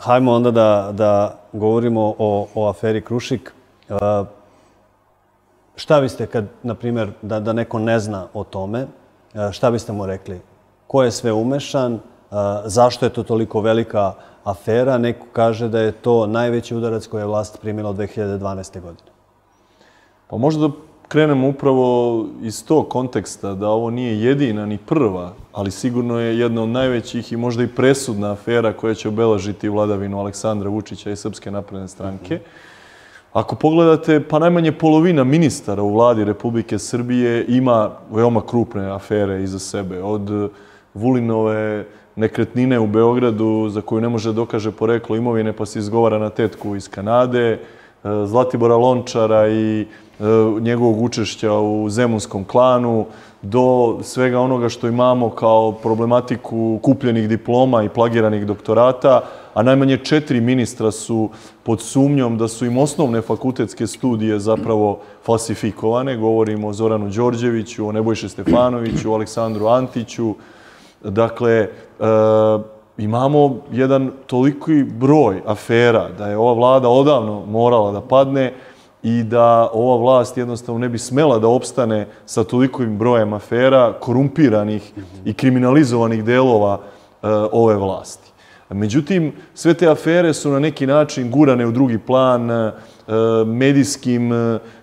Hajmo onda da govorimo o aferi Krušik. Šta biste kad, na primjer, da neko ne zna o tome, šta biste mu rekli? Ko je sve umešan? Zašto je to toliko velika afera? Neko kaže da je to najveći udarac koji je vlast primila od 2012. godine. Pa možda da krenemo upravo iz tog konteksta, da ovo nije jedina ni prva, ali sigurno je jedna od najvećih i možda i presudna afera koja će obeležiti vladavinu Aleksandra Vučića i Srpske napredne stranke. Ako pogledate, pa najmanje polovina ministara u vladi Republike Srbije ima veoma krupne afere iza sebe. Od Vulinove nekretnine u Beogradu, za koju ne može da dokaže poreklo imovine, pa se izgovara na tetku iz Kanade, Zlatibora Lončara i njegovog učešća u zemunskom klanu, do svega onoga što imamo kao problematiku kupljenih diploma i plagiranih doktorata, a najmanje 4 ministra su pod sumnjom da su im osnovne fakultetske studije zapravo falsifikovane. Govorimo o Zoranu Đorđeviću, o Nebojši Stefanoviću, o Aleksandru Antiću. Dakle, imamo jedan toliki broj afera da je ova vlada odavno morala da padne i da ova vlast jednostavno ne bi smela da opstane sa tolikim brojem afera, korumpiranih i kriminalizovanih delova ove vlasti. Međutim, sve te afere su na neki način gurane u drugi plan, medijskim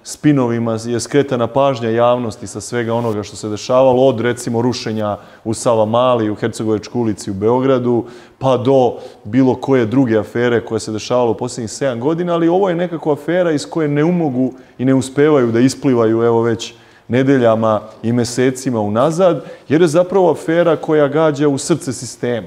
spinovima je skretana pažnja javnosti sa svega onoga što se dešavalo, od recimo rušenja u Savamali, u Hercegovačkoj ulici u Beogradu, pa do bilo koje druge afere koje se dešavalo u posljednjih 7 godina, ali ovo je nekakva afera iz koje ne umogu i ne uspevaju da isplivaju evo već nedeljama i mesecima unazad, jer je zapravo afera koja gađa u srce sistema.